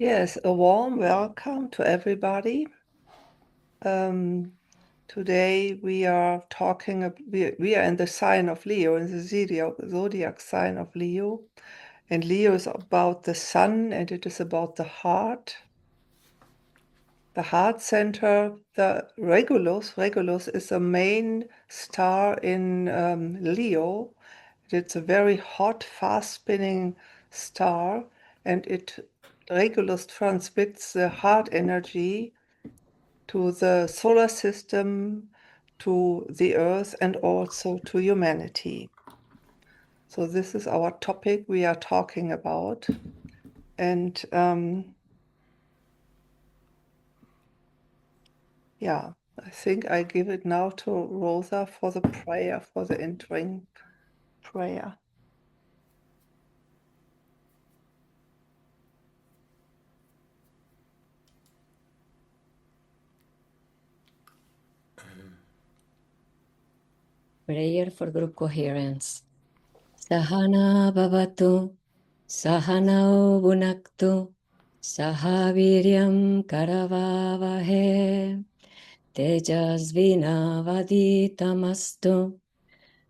Yes, a warm welcome to everybody. Today we are talking, we are in the sign of Leo, in the zodiac sign of Leo. And Leo is about the sun and it is about the heart center, the Regulus. Regulus is the main star in Leo. It's a very hot, fast-spinning star, and Regulus transmits the heart energy to the solar system, to the Earth, and also to humanity. So this is our topic we are talking about. And yeah, I think I give it now to Rosa for the prayer, for the entering prayer. Prayer for group coherence. Sahana bhavatu, sahanau bhunaktu, sahaviryam karavavahe, tejasvinavaditamastu,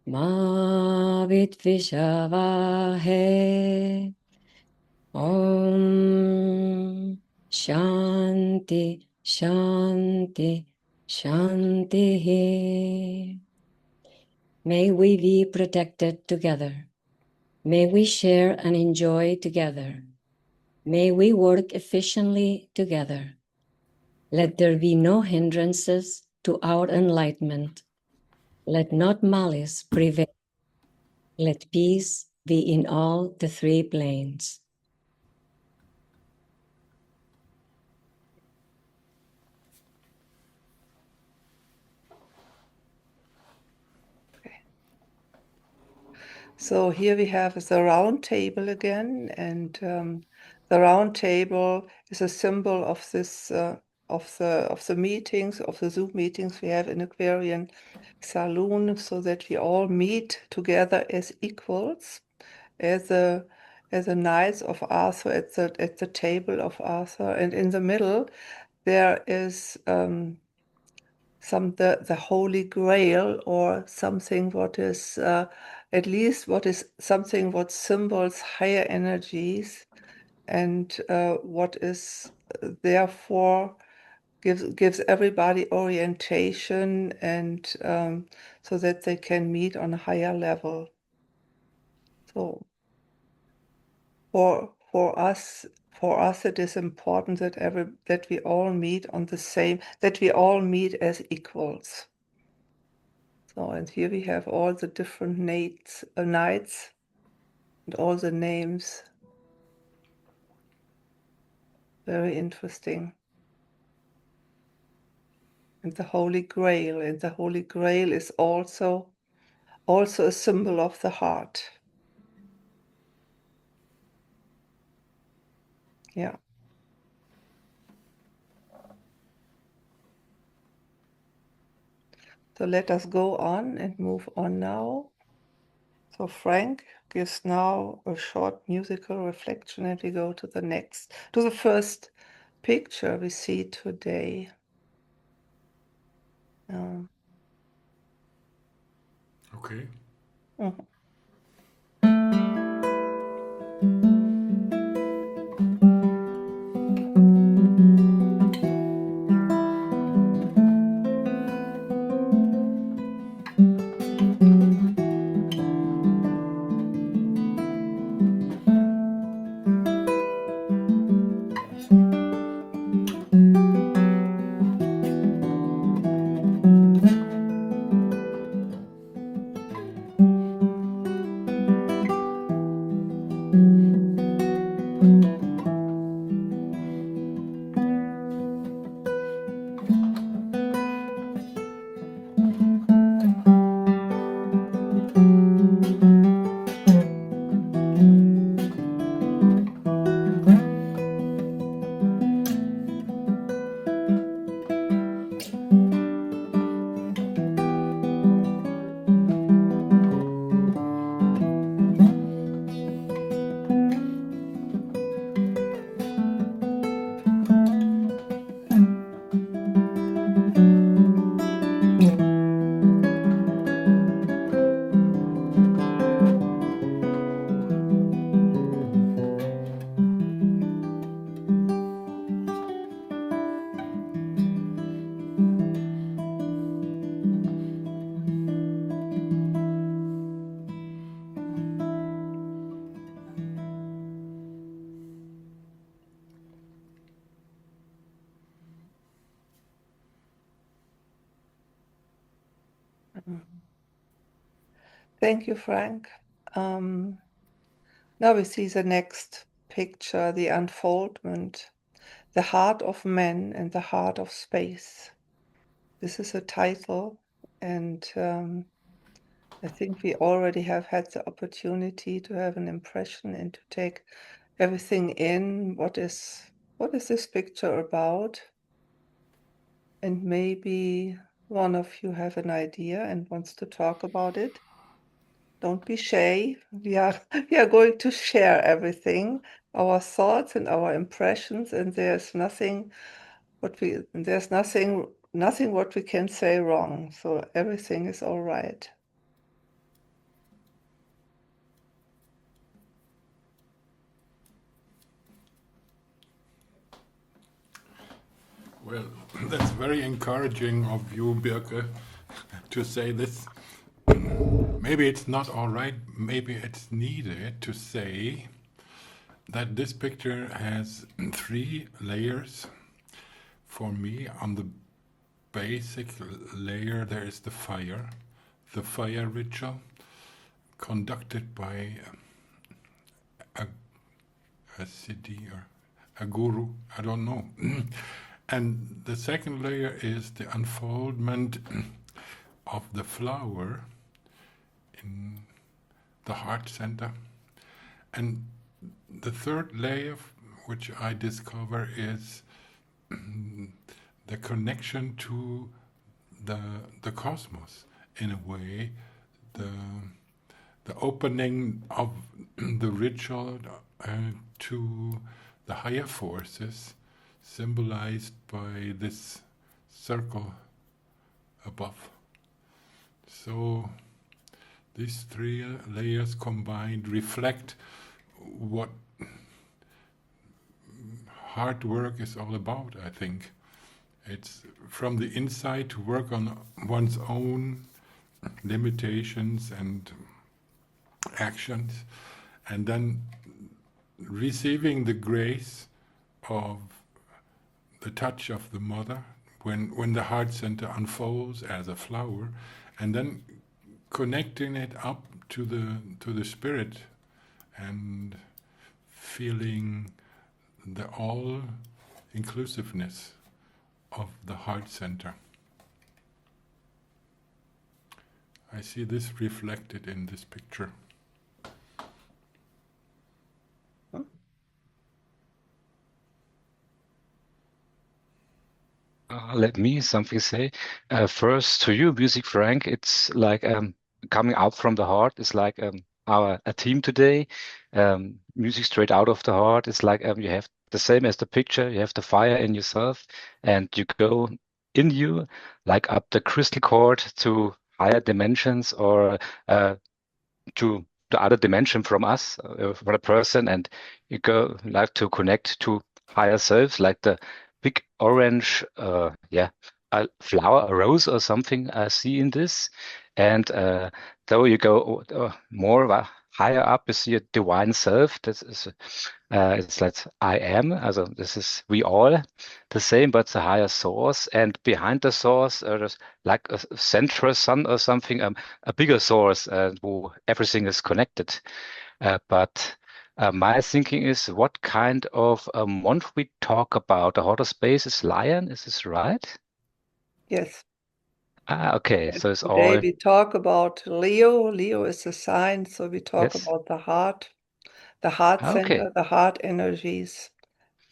ma vidvishavahe. Om Shanti Shanti Shanti. May we be protected together. May we share and enjoy together. May we work efficiently together. Let there be no hindrances to our enlightenment. Let not malice prevail. Let peace be in all the three planes. So here we have the round table again, and the round table is a symbol of this of the meetings, of the Zoom meetings we have in Aquarian Salon, so that we all meet together as equals, as the knights of Arthur at the table of Arthur, and in the middle there is the Holy Grail, or something what is at least what is something what symbols higher energies, and what is therefore gives everybody orientation, and so that they can meet on a higher level. So for us it is important that we all meet on the same, that we all meet as equals. So, and here we have all the different knights and all the names. Very interesting. And the Holy Grail, and the Holy Grail is also a symbol of the heart. Yeah. So let us go on and move on now. So Frank gives now a short musical reflection, and we go to the first picture we see today. Okay. Mhm. Thank you, Frank. Now we see the next picture, the unfoldment, the heart of man and the heart of space. This is a title, and I think we already have had the opportunity to have an impression and to take everything in. What is this picture about? And maybe one of you have an idea and wants to talk about it. Don't be shy. We are going to share everything, our thoughts and our impressions, and there's nothing what we can say wrong. So everything is all right. Well, that's very encouraging of you, Birke, to say this. Maybe it's not all right, maybe it's needed to say that this picture has 3 layers. For me, on the basic layer, there is the fire ritual, conducted by a, a siddhi or a guru, I don't know. And the second layer is the unfoldment of the flower in the heart center. And the third layer, which I discover, is the connection to the cosmos, in a way, the opening of the ritual to the higher forces, symbolized by this circle above. So these 3 layers combined reflect what hard work is all about, I think. It's from the inside to work on one's own limitations and actions, and then receiving the grace of the touch of the mother when the heart center unfolds as a flower, and then connecting it up to the spirit and feeling the all inclusiveness of the heart center. I see this reflected in this picture. Let me something say. First, to you, Music Frank, it's like coming out from the heart. It's like a team today. Music straight out of the heart. It's like you have the same as the picture. You have the fire in yourself, and you go in you, like up the crystal cord to higher dimensions, or to the other dimension from us, for a person, and you go like to connect to higher selves, like the big orange, a flower, a rose or something I see in this. And though you go more higher up, you see a divine self. This is it's like I am. Also, this is we all the same, but the higher source. And behind the source, there's like a central sun or something, a bigger source, where everything is connected. But my thinking is, what kind of a month we talk about? The hotter space is Lion. Is this right? Yes. Okay. And So it's today all. we talk about Leo. Leo is a sign, so we talk Yes. about the heart Okay. center, the heart energies.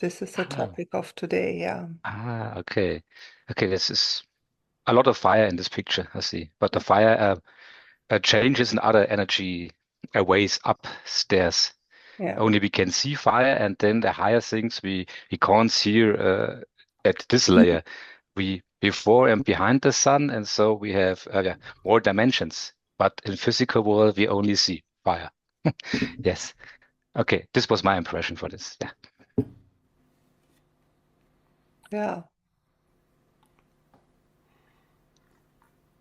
This is the Ah, topic of today, yeah. okay. Okay. This is a lot of fire in this picture, I see. But the fire changes in other energy ways upstairs. Yeah. Only we can see fire, and then the higher things we can't see at this layer. We before and behind the sun, and so we have more dimensions. But in physical world, we only see fire. Yes. Okay. This was my impression for this. Yeah. Yeah.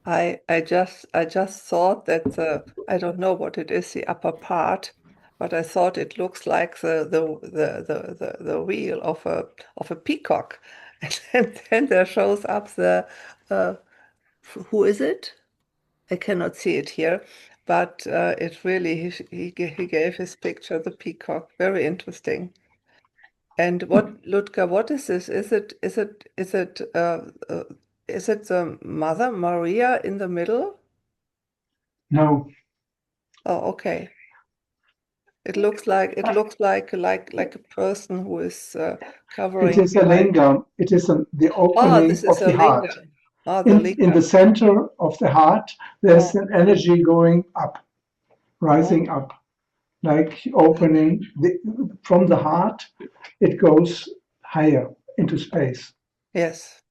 I just thought that I don't know what it is, the upper part, but I thought it looks like the wheel of a peacock. And then there shows up the who is it? I cannot see it here, but it really, he gave his picture, the peacock, very interesting. And what, Ludger, what is this? Is it the Mother Maria in the middle? No, Oh, okay. It looks like a person who is covering it is a behind. lingam. It is the Oh, opening this of is a the heart. lingam. Oh, the In lingam. the center of the heart, there's Oh, an energy going up, rising oh, up, like opening from the heart. It goes higher into space. yes.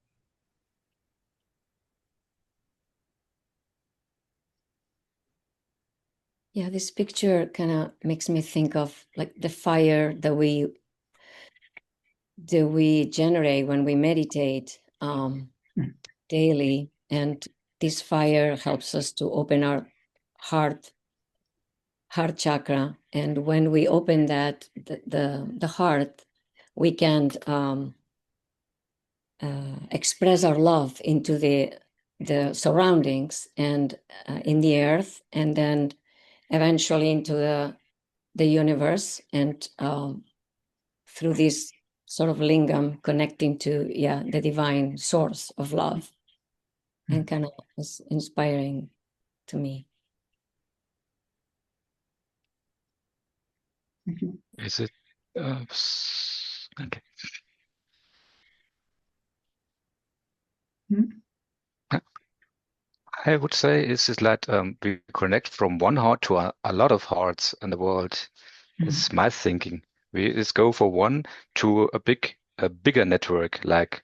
Yeah, this picture kind of makes me think of like the fire that we generate when we meditate daily, and this fire helps us to open our heart chakra, and when we open that the heart, we can express our love into the surroundings and in the earth, and then eventually into the universe, and through this sort of lingam connecting to the divine source of love, and kind of is inspiring to me. Thank you. Is it okay? I would say it's like we connect from one heart to a lot of hearts in the world. It's my thinking. We just go for one to a bigger network, like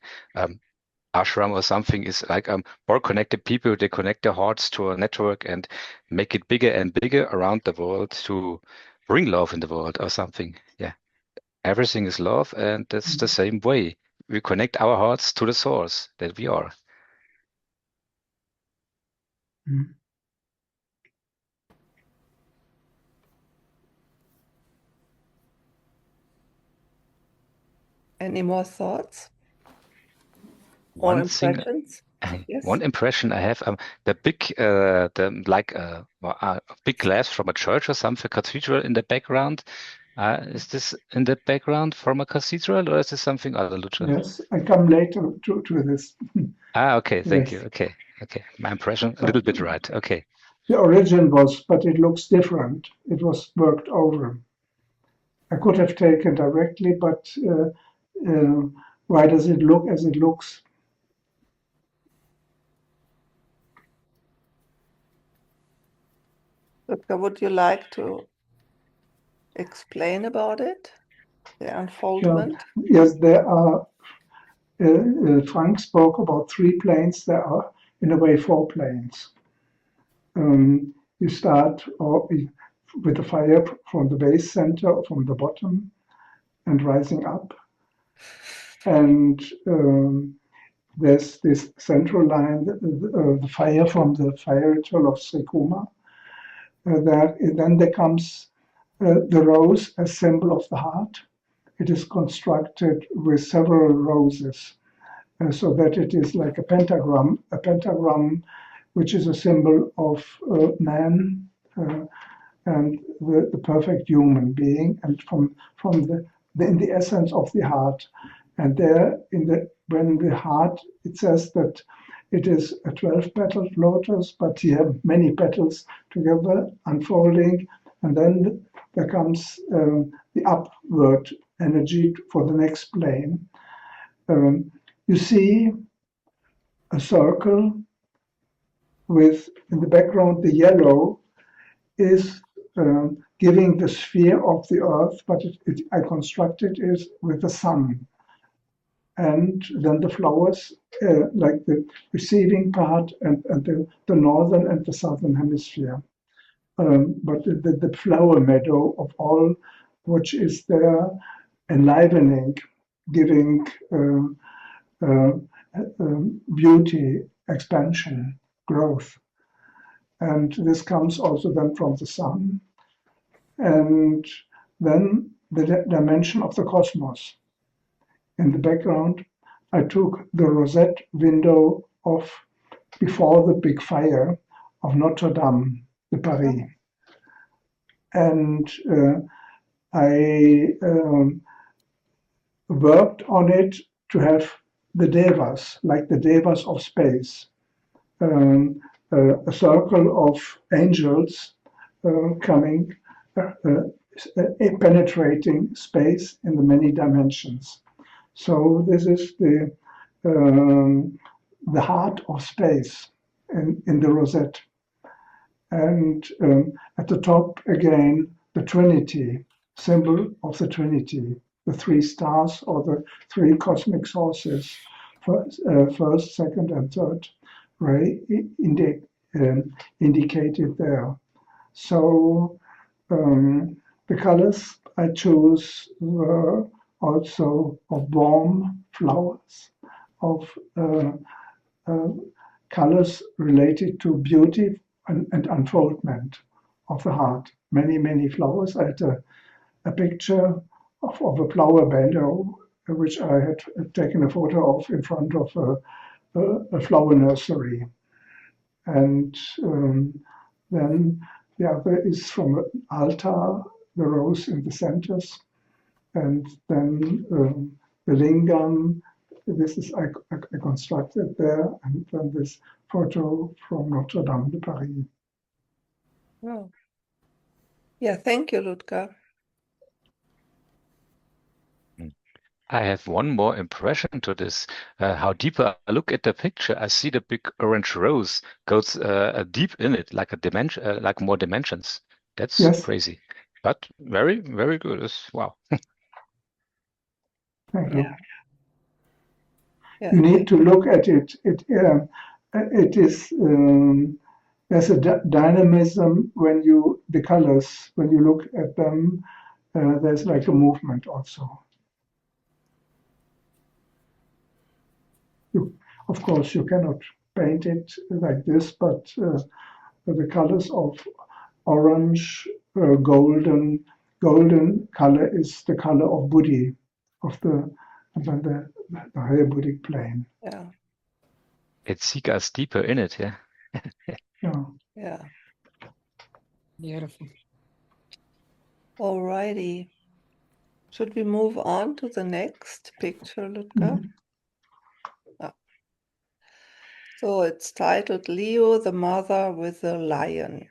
ashram or something is like more connected people. They connect their hearts to a network and make it bigger and bigger around the world to bring love in the world or something. Yeah, everything is love, and that's the same way. We connect our hearts to the source that we are. Any more thoughts or One thing, impressions? Yes. one impression I have, the big, a big glass from a church or something, cathedral in the background. Is this in the background from a cathedral, or is this something other, Lucha? Yes, I come later to this. Okay, thank Yes. you. Okay, my impression a little bit right. Okay. The origin was, but it looks different. It was worked over. I could have taken directly, but why does it look as it looks? Ludger, would you like to explain about it? The unfoldment? Yes, there are. Frank spoke about 3 planes. There are, in a way, 4 planes. You start with the fire from the base center, from the bottom, and rising up. And there's this central line, the fire from the fire ritual of Srikuma. Then there comes the rose, a symbol of the heart. It is constructed with several roses, so that it is like a pentagram which is a symbol of man and the perfect human being, and from in the essence of the heart. And there, when the heart, it says that it is a 12-petaled lotus, but you have many petals together unfolding, and then there comes the upward energy for the next plane. You see a circle with, in the background, the yellow is giving the sphere of the earth, but I constructed it with the sun. And then the flowers, like the receiving part and the northern and the southern hemisphere. But the flower meadow of all, which is there, enlivening, giving beauty, expansion, growth. And this comes also then from the sun. And then the dimension of the cosmos. In the background, I took the rosette window of before the big fire of Notre Dame de Paris. And I worked on it to have the devas, like the devas of space, a circle of angels coming, penetrating space in the many dimensions. So this is the heart of space in the rosette. And at the top again, the Trinity, symbol of the Trinity, the three stars or the three cosmic sources, first, second, and third ray indicated there. So the colors I chose were also of warm flowers, of colors related to beauty and unfoldment of the heart. Many, many flowers. I had a picture of a flower bed, which I had taken a photo of in front of a flower nursery. And then the other is from an altar, the rose in the centers, and then the lingam. This is I constructed there, and then this photo from Notre Dame de Paris. Oh. Yeah, thank you, Ludger. I have one more impression to this. How deeper I look at the picture, I see the big orange rose goes deep in it, like a dimension, like more dimensions. That's Yes. crazy, but very, very good. Wow. Thank you. Yeah, You need to look at it. It is there's a dynamism when the colors when you look at them. There's like a movement also. Of course, you cannot paint it like this, but the colors of orange, golden color is the color of Buddhi, of the higher Buddhic plane. yeah, It seeks us deeper in it, yeah. Yeah. yeah. Beautiful. Alrighty. Should we move on to the next picture, Ludger? Ah. So it's titled Leo, the Mother with the Lion.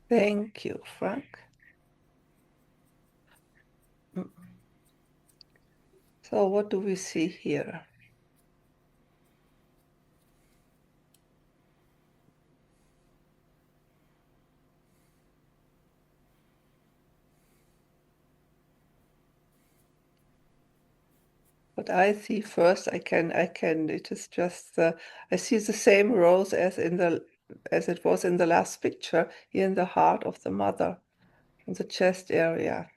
Thank you, Frank. So what do we see here? what I see first. It is just, I see the same rose as it was in the last picture, here in the heart of the mother, in the chest area.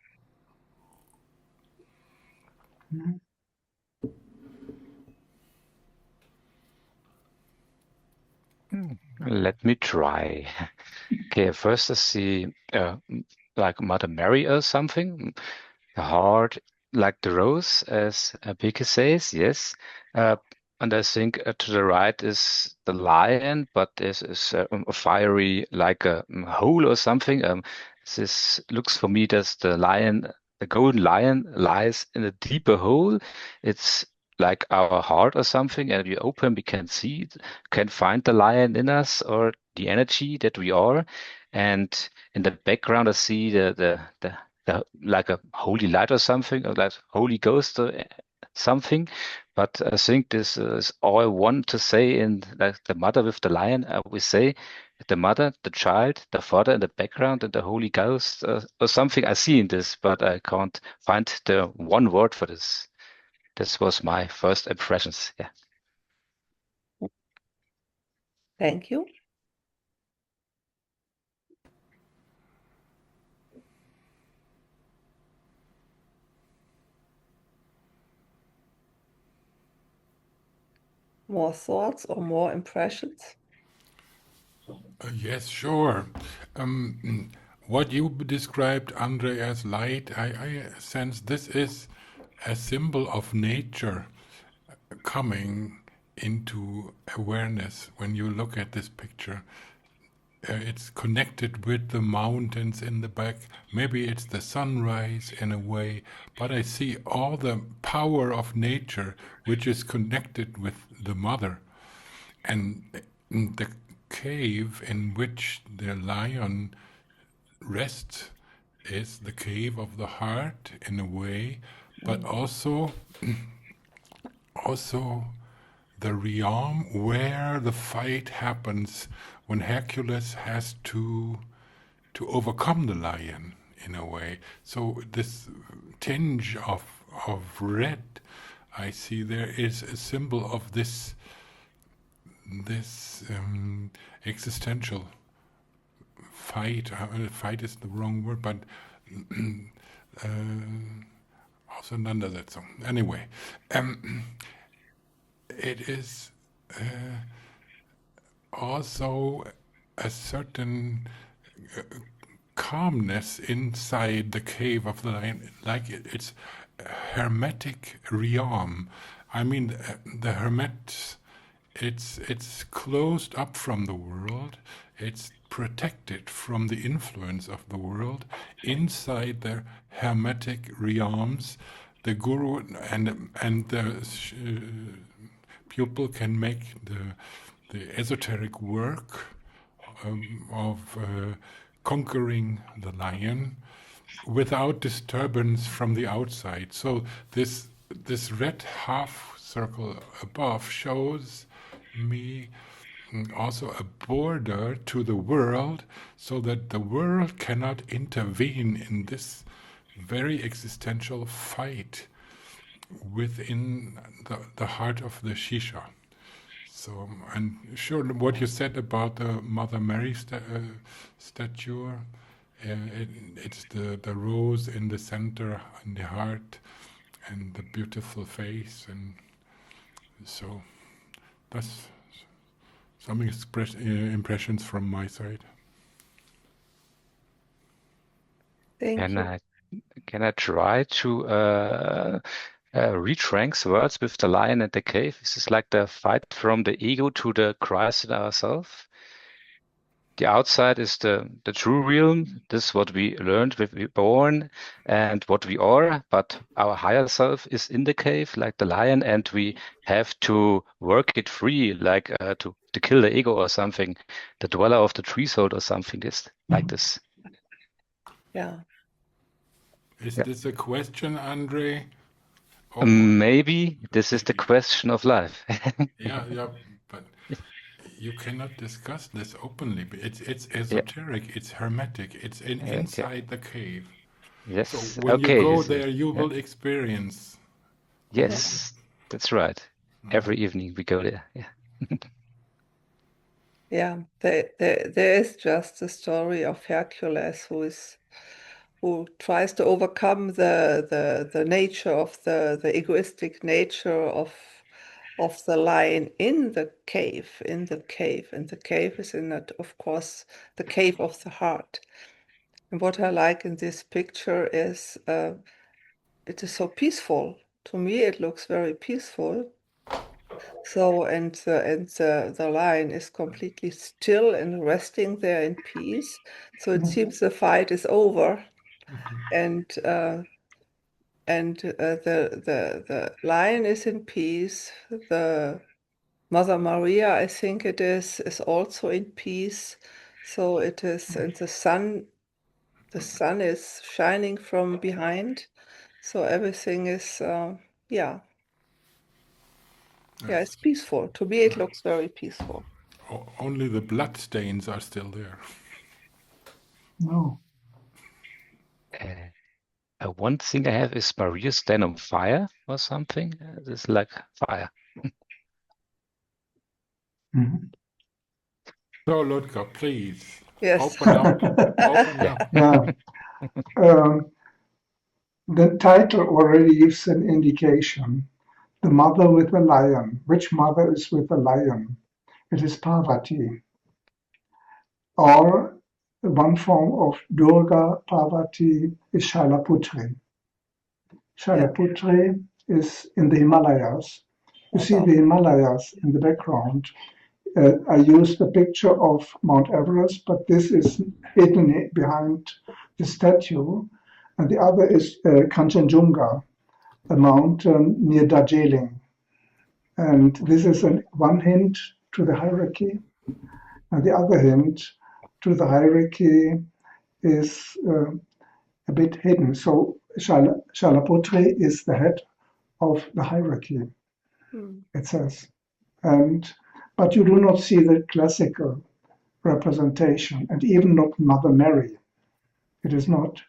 Let me try. Okay, first I see like Mother Mary or something. The heart, like the rose, as Beke says, yes. And I think to the right is the lion, but this is a fiery, like a hole or something. This looks for me as the lion, the golden lion lies in a deeper hole. It's like our heart or something, and we open, we can see it, can find the lion in us or the energy that we are. And in the background, I see the like a holy light or something, or like Holy Ghost or something. But I think this is all I want to say in like the mother with the lion. I will say the mother, the child, the father in the background, and the Holy Ghost or something I see in this, but I can't find the one word for this. This was my first impressions. Yeah. Thank you. More thoughts or more impressions? Yes, sure. What you described, Andre, as light, I sense this is a symbol of nature coming into awareness when you look at this picture. It's connected with the mountains in the back. Maybe it's the sunrise in a way, but I see all the power of nature which is connected with the mother. And the cave in which the lion rests is the cave of the heart in a way, but also the realm where the fight happens when Hercules has to overcome the lion in a way. So this tinge of red I see there is a symbol of this existential fight. Fight is the wrong word, but Auseinandersetzung. Anyway, it is also a certain calmness inside the cave of the lion, like it's a hermetic realm. I mean, the hermets, it's closed up from the world. It's protected from the influence of the world. Inside the hermetic realms, the guru and the pupil can make the esoteric work of conquering the lion without disturbance from the outside. So this red half circle above shows me also a border to the world, so that the world cannot intervene in this very existential fight within the heart of the Shisha. So, and sure, what you said about the Mother Mary statue, it's the rose in the center, in the heart, and the beautiful face, and so that's some impressions from my side. Thank Can you. I try to read Frank's words with the lion and the cave? Is this like the fight from the ego to the Christ in ourselves? The outside is the true realm. This is what we learned when we were born and what we are. But our higher self is in the cave, like the lion, and we have to work it free, like to kill the ego or something, the dweller of the treehold or something. This like this. Yeah. Is this a question, Andre? Oh. Maybe this is the question of life. yeah, but you cannot discuss this openly. It's esoteric. Yeah. It's hermetic. It's inside the cave. Yes. So when you go there, you will experience. Yes. That's right. Every evening we go there. Yeah. Yeah, there is just the story of Hercules who tries to overcome the nature of the egoistic nature of the lion in the cave, and the cave is in it, of course, the cave of the heart. And what I like in this picture is it is so peaceful. To me, it looks very peaceful. So, the lion is completely still and resting there in peace. So it seems the fight is over, and the lion is in peace. The Mother Maria, I think it is also in peace. So it is, and the sun is shining from behind. So everything is, yeah, it's peaceful. To me, it looks very peaceful. Only the blood stains are still there. No. One thing I have is Maria stand on fire or something. This is like fire. Mhm. So, Ludger, please, Yes. open up. Open Yeah. up. Yeah. The title already gives an indication. The mother with the lion. Which mother is with the lion? It is Parvati. Or one form of Durga Parvati is Shailaputri. Shailaputri is in the Himalayas. You see the Himalayas in the background. I used the picture of Mount Everest, but this is hidden behind the statue. And the other is Kanchenjunga, a mountain near Darjeeling. And this is one hint to the hierarchy. And the other hint to the hierarchy is a bit hidden. So Shailaputri is the head of the hierarchy, it says. But you do not see the classical representation, and even not Mother Mary. It is not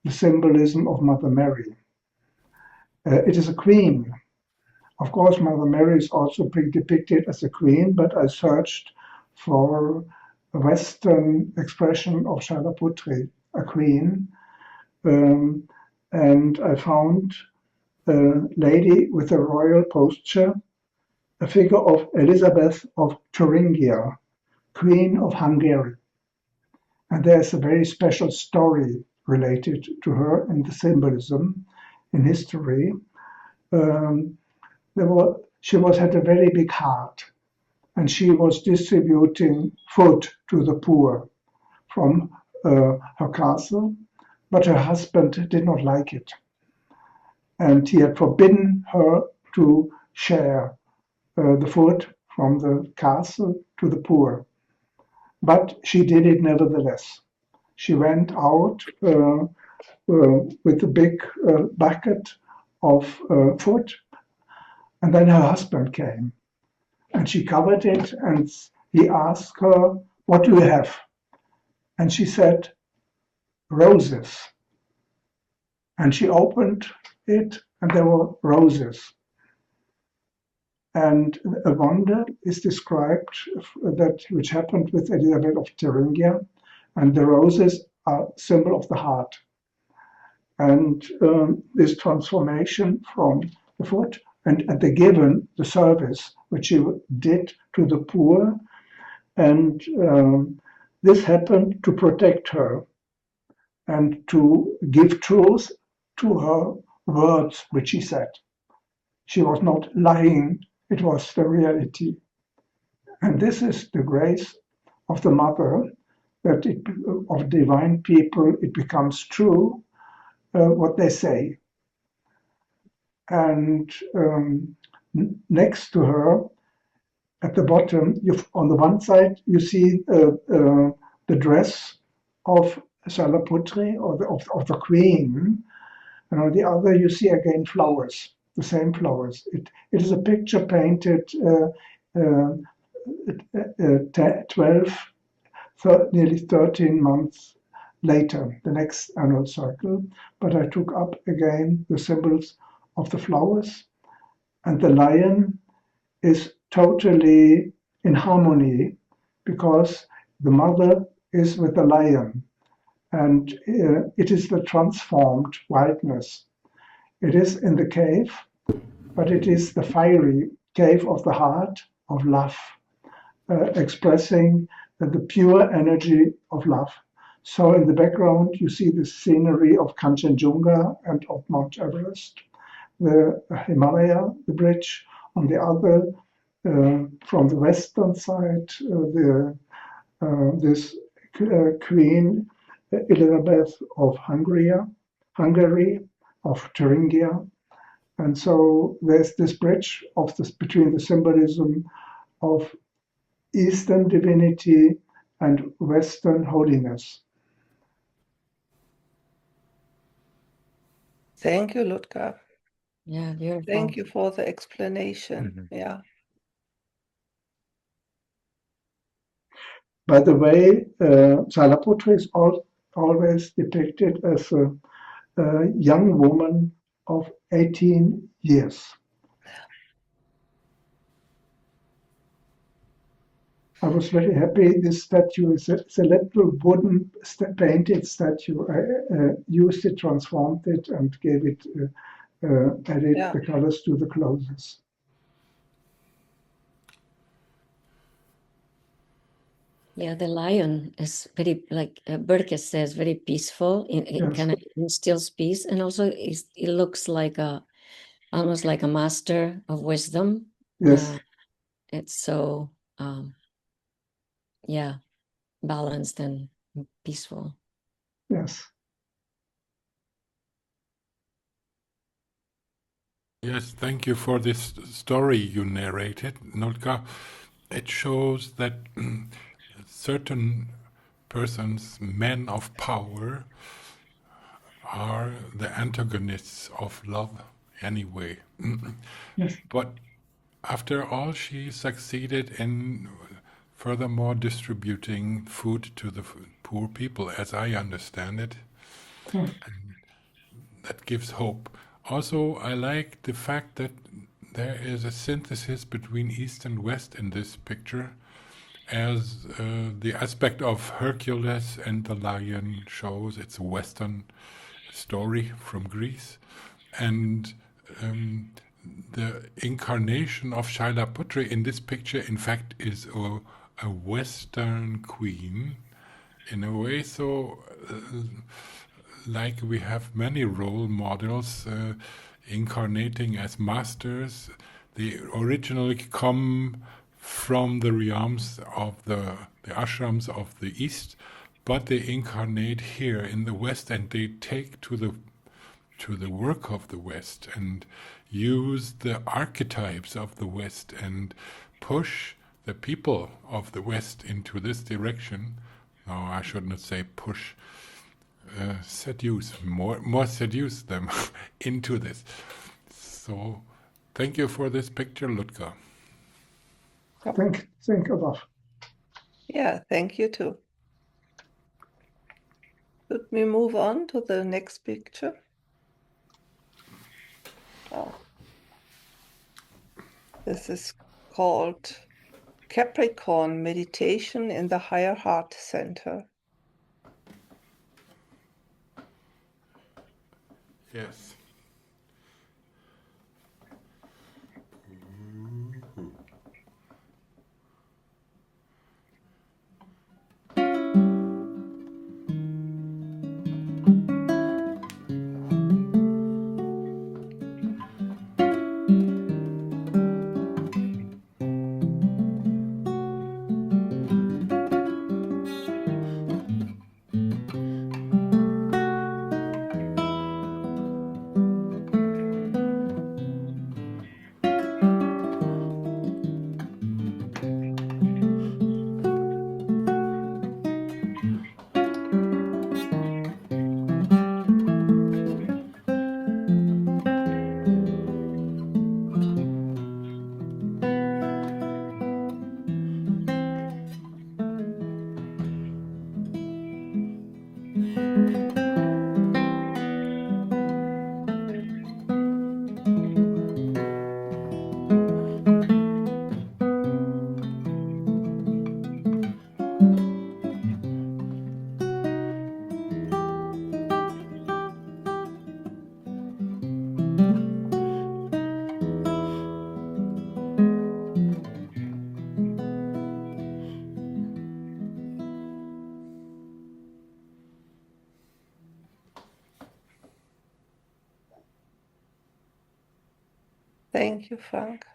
the symbolism of Mother Mary. It is a queen. Of course, Mother Mary is also depicted as a queen, but I searched for a Western expression of Shailaputri, a queen, and I found a lady with a royal posture, a figure of Elizabeth of Thuringia, Queen of Hungary. And there's a very special story related to her in the symbolism in history. She had a very big heart, and she was distributing food to the poor from her castle, but her husband did not like it. And he had forbidden her to share the food from the castle to the poor. But she did it nevertheless. She went out with a big bucket of food, and then her husband came. And she covered it, and he asked her, "What do you have?" And she said, "Roses." And she opened it, and there were roses. And a wonder is described which happened with Elizabeth of Thuringia, and the roses are symbol of the heart. And this transformation from the foot and the service which she did to the poor, and this happened to protect her and to give truth to her words which she said. She was not lying, it was the reality. And this is the grace of the mother, that of divine people, it becomes true what they say. And next to her, at the bottom, on the one side, you see the dress of Shailaputri, or of the queen, and on the other, you see again flowers, the same flowers. It is a picture painted 12, nearly 13 months later, the next annual cycle. But I took up again the symbols of the flowers, and the lion is totally in harmony because the mother is with the lion, and it is the transformed wildness. It is in the cave, but it is the fiery cave of the heart of love, expressing the pure energy of love. So in the background, you see the scenery of Kanchenjunga and of Mount Everest, the Himalaya, the bridge. On the other, from the western side, this Queen Elizabeth of Hungary, of Thuringia. And so there's this bridge of this between the symbolism of Eastern divinity and Western holiness. Thank you, Ludger. Yeah, beautiful. Thank you for the explanation. Mhm. Yeah. By the way, Shailaputra is always depicted as a young woman of 18 years. I was very happy. This statue is a little wooden painted statue. I used it, transformed it, and gave it, added Yeah. the colors to the clothes. Yeah, the lion is very, like Berke says, very peaceful. It Yes. kind of instills peace, and also it looks like almost like a master of wisdom. Yes. It's so yeah, balanced and peaceful. Yes. Yes, thank you for this story you narrated, Nolka. It shows that certain persons, men of power, are the antagonists of love anyway. Yes. But after all, she succeeded in furthermore distributing food to the poor people, as I understand it. Yes. And that gives hope. Also, I like the fact that there is a synthesis between East and West in this picture, as the aspect of Hercules and the lion shows. It's a Western story from Greece. And the incarnation of Shailaputra in this picture, in fact, is a Western queen in a way. So, like we have many role models incarnating as masters, they originally come from the realms of the ashrams of the East, but they incarnate here in the West, and they take to the work of the West and use the archetypes of the West and push the people of the West into this direction. No, I should not say push. Seduce, more seduce them into this. So, thank you for this picture, Ludger. Think about. Yeah, thank you too. Should we move on to the next picture? Oh. This is called Capricorn Meditation in the Higher Heart Center. Yes. Thank you, Frank.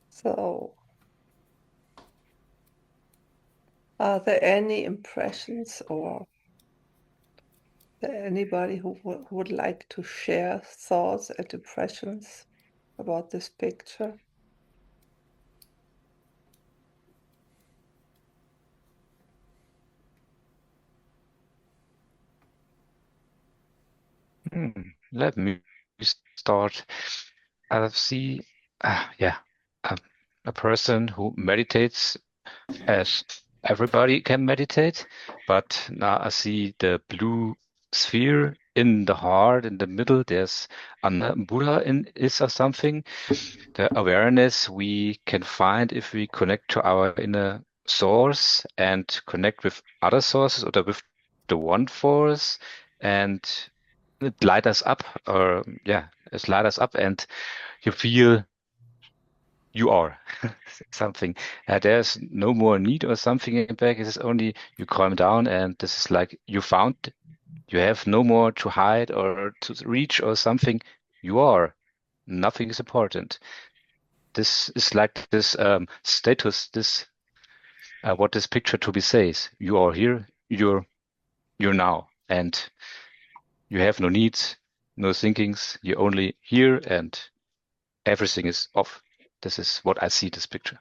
So, are there any impressions, or anybody who would like to share thoughts and impressions about this picture? Let me start. I see, yeah, a person who meditates as everybody can meditate, but now I see the blue sphere in the heart, in the middle. There's a Buddha in is or something. The awareness we can find if we connect to our inner source and connect with other sources or with the one force, and it light us up, or it's light us up, and you feel you are something. There's no more need or something in back. It is only you calm down, and this is like you found. You have no more to hide or to reach or something. You are. Nothing is important. This is like this status. This what this picture to be says. You are here. You're now, and you have no needs, no thinkings. You're only here, and everything is off. This is what I see this picture.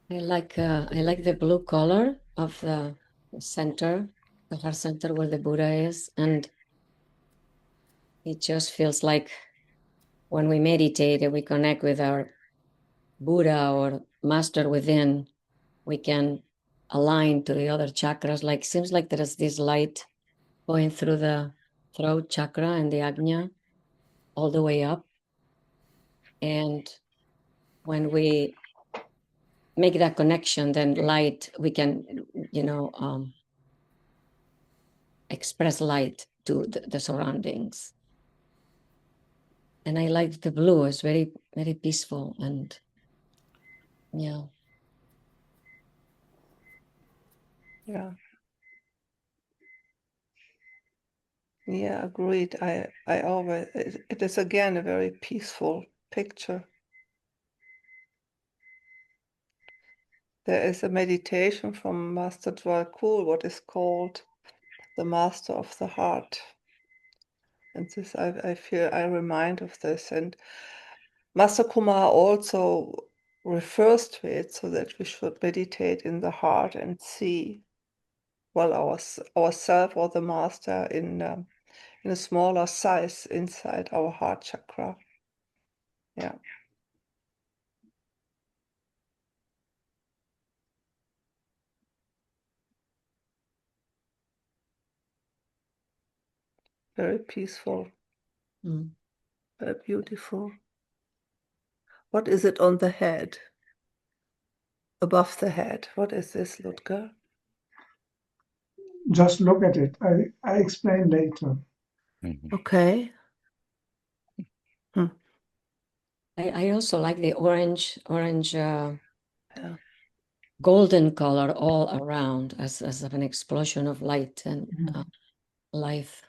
I like the blue color of the center, the heart center where the Buddha is, and it just feels like when we meditate and we connect with our Buddha or master within, we can align to the other chakras. Like seems like there is this light going through the throat chakra and the Ajna all the way up. And when we make that connection, then light, we can, express light to the surroundings. And I like the blue. It's very, very peaceful. And yeah. Yeah, agreed. I always, it is again a very peaceful picture. There is a meditation from Master Dwal, what is called the Master of the Heart. And this, I feel, I remind of this. And Master Kumar also refers to it, so that we should meditate in the heart and see, well, ourself or the Master in a smaller size inside our heart chakra. Yeah. Very peaceful. Very beautiful. What is it on the head? Above the head. What is this, Ludger? Just look at it. I explain later. Okay. I also like the orange golden color all around as of an explosion of light and life.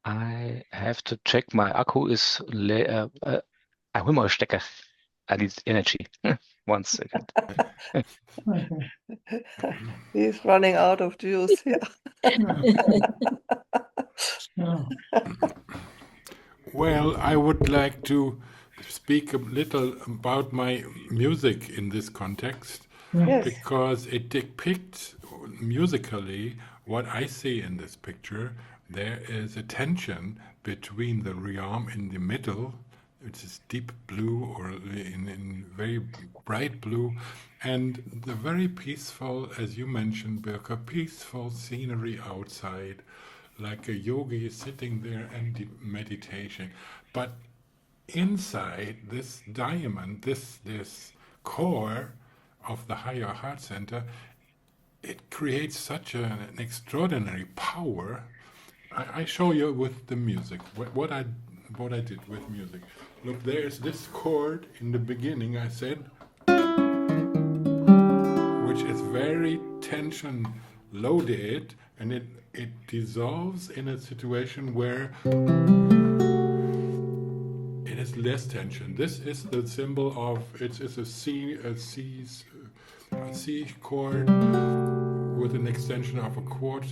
I have to check my Akku is I will mal Stecker. I need energy. 1 second. He's running out of juice. Well, I would like to speak a little about my music in this context, because it depicts musically what I see in this picture. There is a tension between the realm in the middle, which is deep blue or in very bright blue, and the very peaceful, as you mentioned, Birka, peaceful scenery outside, like a yogi sitting there and meditation. But inside this diamond, this core of the higher heart center, it creates such an extraordinary power I show you with the music what I did with music. Look, there is this chord in the beginning. I said, which is very tension loaded, and it dissolves in a situation where it is less tension. This is the symbol of it's a C chord with an extension of a chord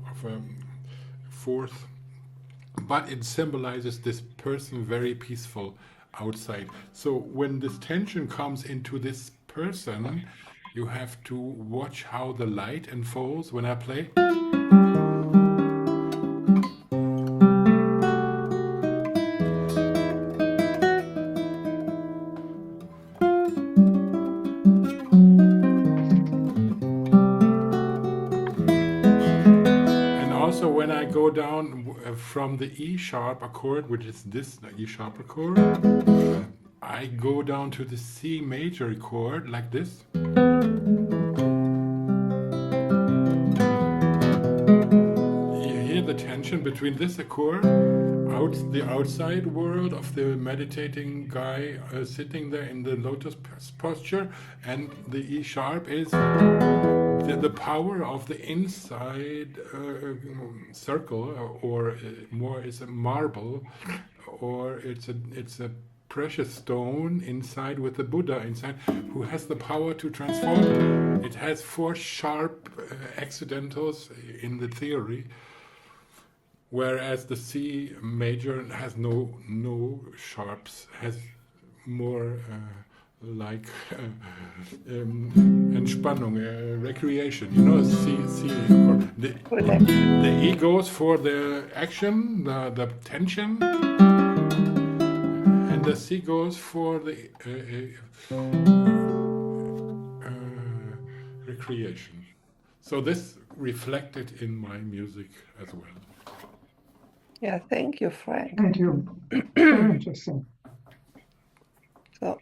of a fourth, but it symbolizes this person very peaceful outside. So when this tension comes into this person, you have to watch how the light unfolds when I play. Also, when I go down from the E sharp chord, which is this, the E sharp chord, I go down to the C major chord like this. You hear the tension between this chord, the outside world of the meditating guy sitting there in the lotus posture, and the E sharp is the power of the inside circle, or more is a marble, or it's a precious stone inside with the Buddha inside, who has the power to transform. It has 4 sharp accidentals in the theory, whereas the C major has no sharps, has more like Entspannung, recreation. You know, the E goes for the action, the tension, and the C goes for the recreation. So this reflected in my music as well. Yeah, thank you, Frank. Thank you. Very interesting. So,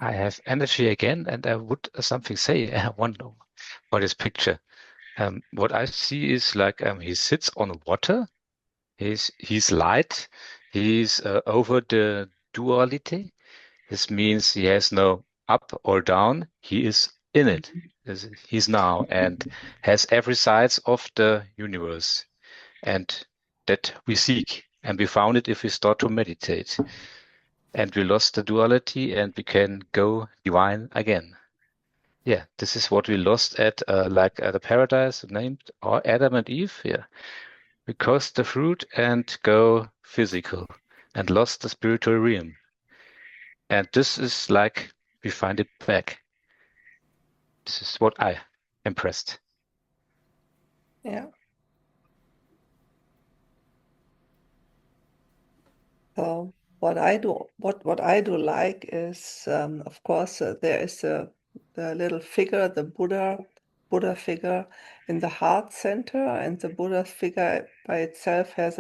I have energy again, and I would something say. I wonder for this picture. What I see is like he sits on water. He's light. He's over the duality. This means he has no up or down. He is in it. He's now and has every sides of the universe, and that we seek, and we found it if we start to meditate. And we lost the duality, and we can go divine again. Yeah, this is what we lost at the paradise named or Adam and Eve. Yeah, we cursed the fruit and go physical, and lost the spiritual realm. And this is like we find it back. This is what I impressed. yeah. So what I do like is, of course, there is the little figure, the Buddha figure in the heart center, and the Buddha figure by itself has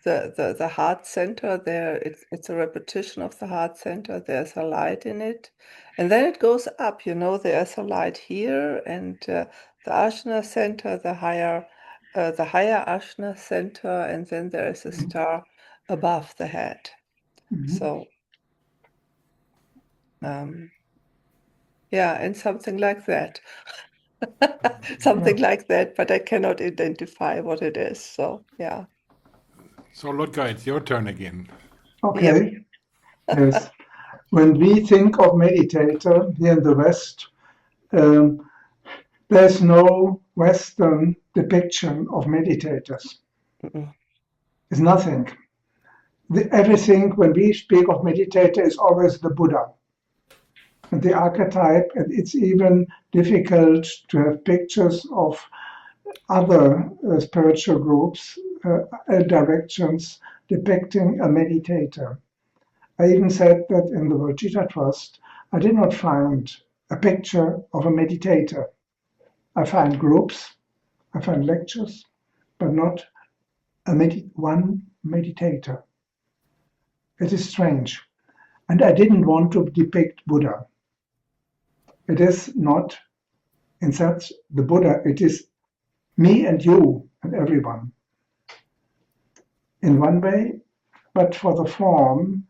the heart center there. It's a repetition of the heart center. There's a light in it, and then it goes up. You know, there's a light here, and the Ajna center, the higher Ajna center, and then there is a star above the head. So, yeah, and something like that. Something like that, but I cannot identify what it is. So, yeah. So, Lotka, it's your turn again. Okay. Yes. When we think of meditator here in the West, there's no Western depiction of meditators. It's nothing. Everything, when we speak of meditator, is always the Buddha. And the archetype, and it's even difficult to have pictures of other spiritual groups, directions depicting a meditator. I even said that in the World Gita Trust, I did not find a picture of a meditator. I find groups, I find lectures, but not one meditator. It is strange. And I didn't want to depict Buddha. It is not inside the Buddha, it is me and you and everyone in one way, but for the form,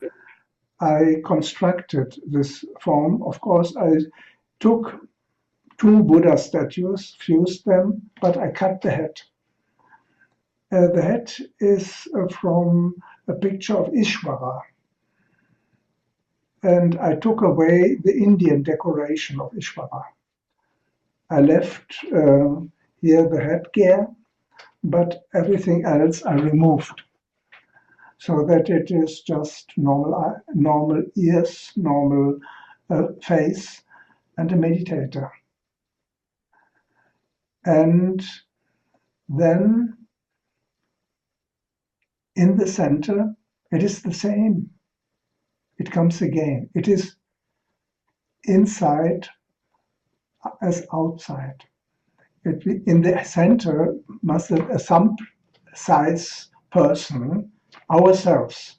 I constructed this form. Of course, I took two Buddha statues, fused them, but I cut the head. The head is from a picture of Ishvara. And I took away the Indian decoration of Ishvara. I left here the headgear, but everything else I removed, so that it is just normal ears, normal face, and a meditator. And then in the center, it is the same. It comes again. It is inside as outside. In the center must some size person, ourselves,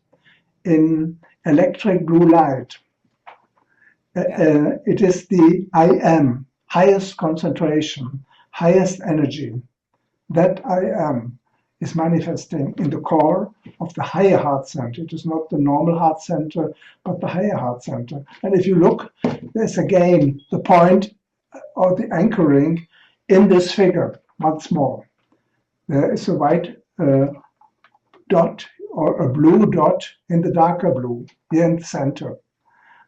in electric blue light. It is the I am, highest concentration, highest energy. That I am is manifesting in the core of the higher heart center. It is not the normal heart center, but the higher heart center. And if you look, there's again the point or the anchoring in this figure once more. There is a white dot or a blue dot in the darker blue here in the center.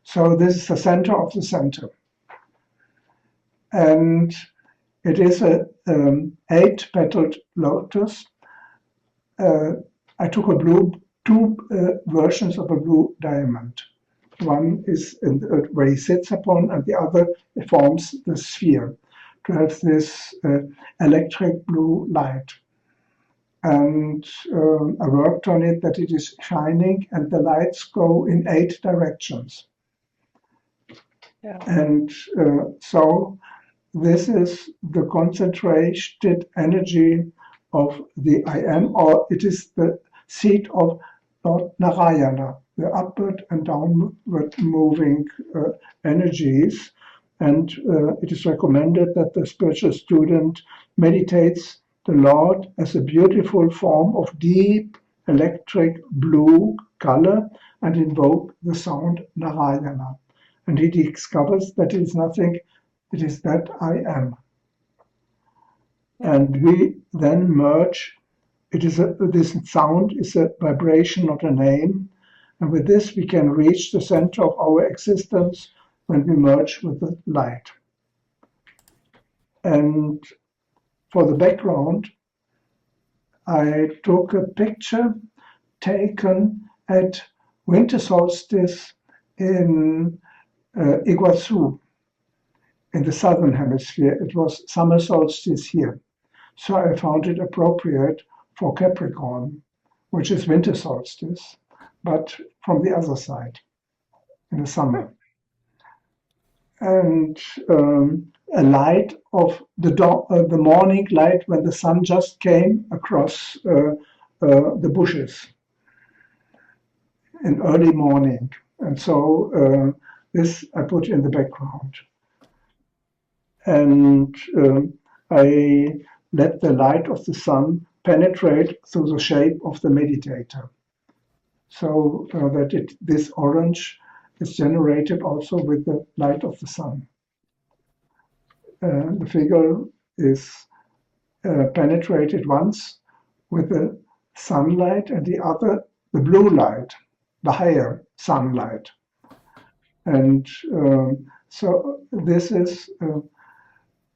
So this is the center of the center. And it is a 8-petaled lotus. I took two versions of a blue diamond. One is where he sits upon, and the other forms the sphere to have this electric blue light. And I worked on it that it is shining, and the lights go in 8 directions. Yeah. And so this is the concentrated energy of the I am, or it is the seat of Lord Narayana, the upward and downward moving energies. And it is recommended that the spiritual student meditates the Lord as a beautiful form of deep electric blue color and invoke the sound Narayana. And he discovers that it is nothing, it is that I am. And we then merge. It is this sound is a vibration, not a name. And with this, we can reach the center of our existence when we merge with the light. And for the background, I took a picture taken at winter solstice in Iguazu, in the southern hemisphere. It was summer solstice here. So I found it appropriate for Capricorn, which is winter solstice, but from the other side, in the summer. And a light of the morning light when the sun just came across the bushes in early morning. And so this I put in the background. And I let the light of the sun penetrate through the shape of the meditator, so that this orange is generated also with the light of the sun. The figure is penetrated once with the sunlight and the other, the blue light, the higher sunlight. And so this is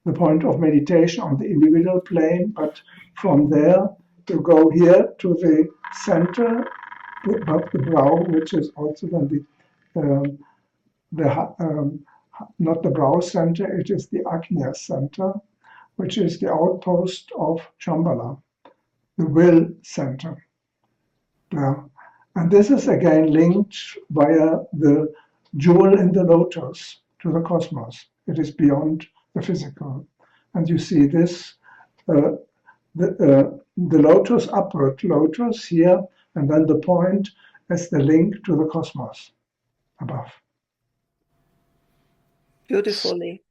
the point of meditation on the individual plane, but from there you go here to the center above the brow, which is also then not the brow center, it is the Agnya center, which is the outpost of Shambhala, the will center. Yeah. And this is again linked via the jewel in the lotus to the cosmos. It is beyond the physical. And you see this, the lotus, upward lotus here, and then the point as the link to the cosmos above. Beautifully.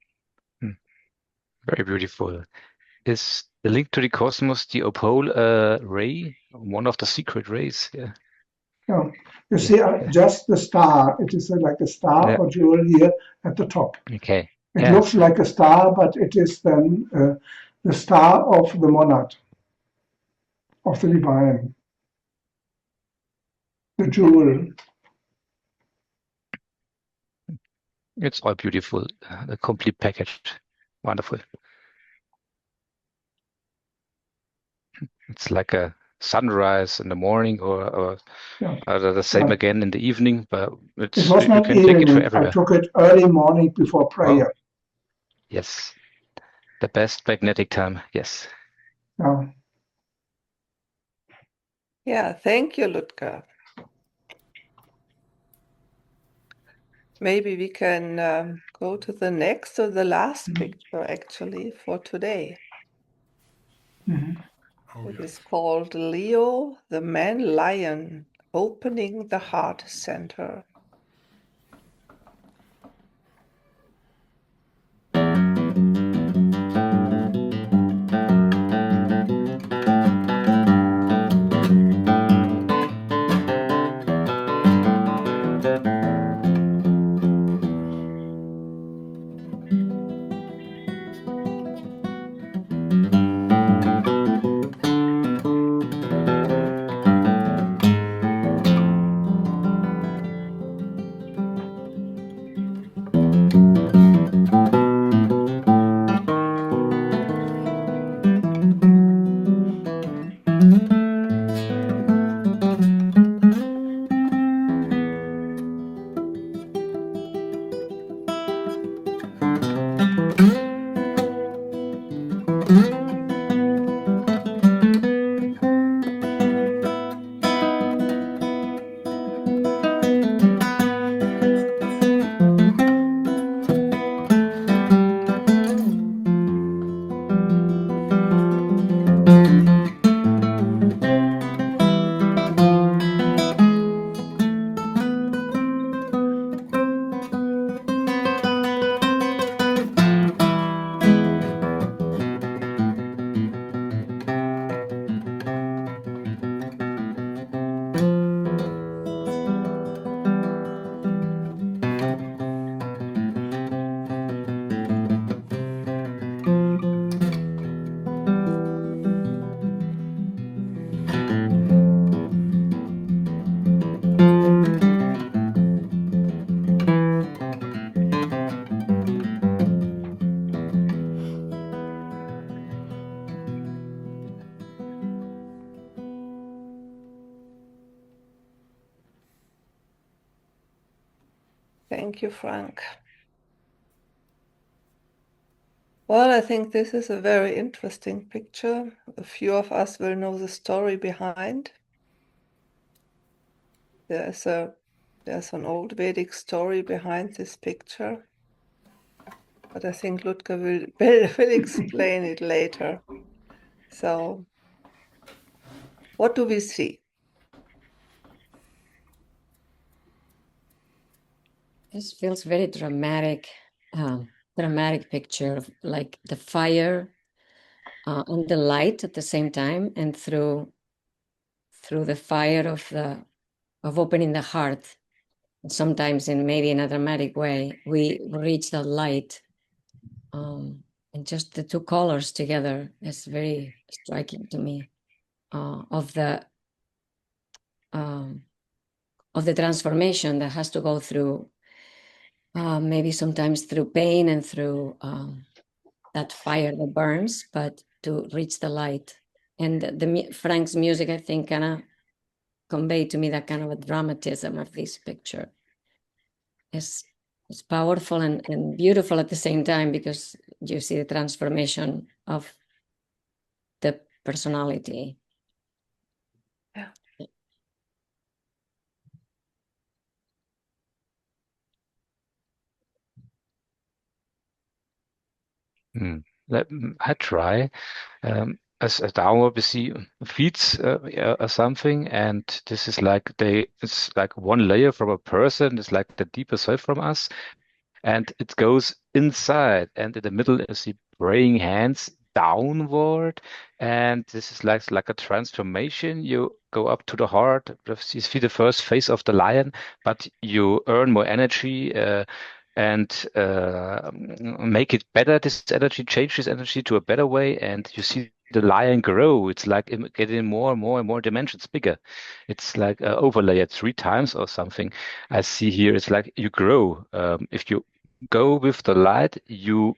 Very beautiful. Is the link to the cosmos the opal ray, one of the secret rays? Yeah. Yeah. You see, just the star. It is like a star or jewel here at the top. Okay. It looks like a star, but it is then the star of the monad, of the divine, the jewel. It's all beautiful, the complete package. Wonderful. It's like a sunrise in the morning or the same again in the evening, but it was not you can take it for evening. everywhere. I took it early morning before prayer. Oh, yes. The best magnetic time, yes. Yeah, thank you, Ludger. Maybe we can go to the next or the last picture, actually, for today. It is called Leo, the man lion, opening the heart center. Thank you, Frank. Well, I think this is a very interesting picture. A few of us will know the story behind. There's an old Vedic story behind this picture, but I think Ludger will explain it later. So, what do we see? This feels very dramatic picture of like the fire and the light at the same time, and through the fire of opening the heart. Sometimes in maybe in a dramatic way, we reach the light, and just the two colors together is very striking to me, of the transformation that has to go through, maybe sometimes through pain and through that fire that burns, but to reach the light. And Frank's music, I think, kind of conveyed to me that kind of a dramatism of this picture. It's powerful and beautiful at the same time, because you see the transformation of the personality. Yeah. I try. As downward we see feet or something, and this is like it's like one layer from a person. It's like the deeper self from us, and it goes inside, and in the middle is the praying hands downward, and this is like a transformation. You go up to the heart. You see the first face of the lion, but you earn more energy. And make it better. This energy, change this energy to a better way, and you see the lion grow. It's like getting more and more and more dimensions bigger. It's like overlay it 3 times or something. I see here. It's like you grow. If you go with the light, you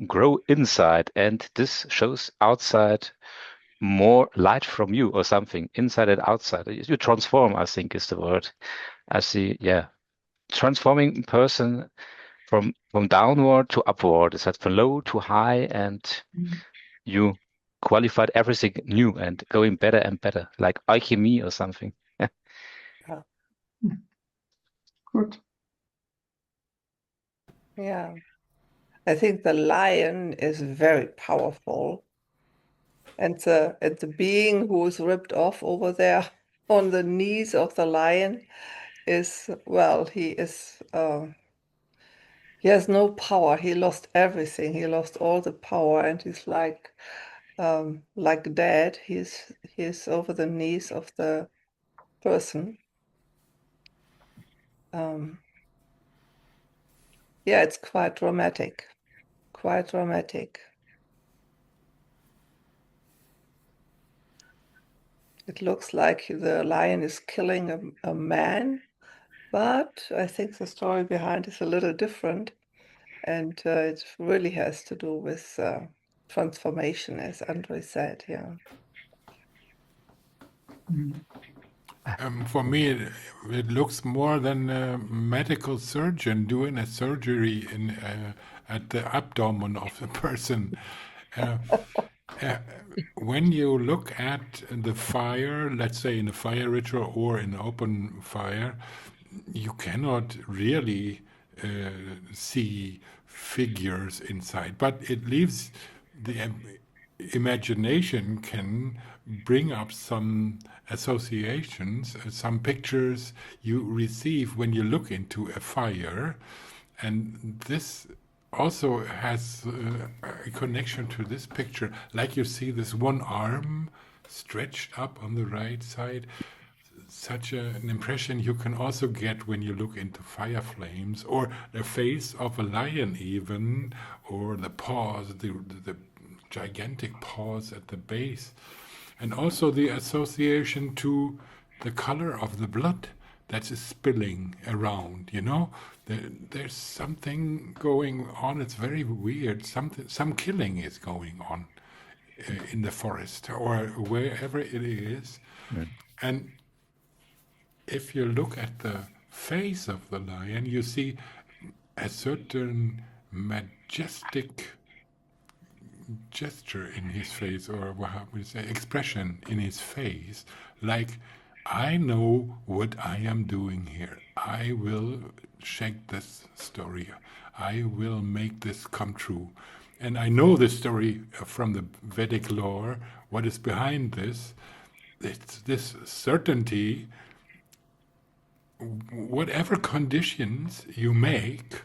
grow inside, and this shows outside more light from you or something, inside and outside. You transform, I think is the word. I see, yeah, transforming person from downward to upward. Is that from low to high, and you qualified everything new and going better and better, like alchemy or something. Yeah. Good. Yeah. I think the lion is very powerful. And the being who is ripped off over there on the knees of the lion is, well, he has no power. He lost everything. He lost all the power, and he's like dead. He's over the knees of the person. Yeah, it's quite dramatic. Quite dramatic. It looks like the lion is killing a man, but I think the story behind is a little different, and it really has to do with transformation, as Andre said. Yeah. For me, it looks more than a medical surgeon doing a surgery at the abdomen of the person. Uh, when you look at the fire, let's say in a fire ritual or in open fire, you cannot really see figures inside, but it leaves the imagination can bring up some associations, some pictures you receive when you look into a fire, and this also has a connection to this picture. Like you see this one arm stretched up on the right side, such an impression you can also get when you look into fire flames, or the face of a lion even, or the paws, the gigantic paws at the base, and also the association to the color of the blood that is spilling around. There's something going on. It's very weird. Some killing is going on in the forest or wherever it is. And if you look at the face of the lion, you see a certain majestic gesture in his face, or how would you say, expression in his face, like, I know what I am doing here. I will shake this story. I will make this come true. And I know the story from the Vedic lore, what is behind this. It's this certainty, whatever conditions you make,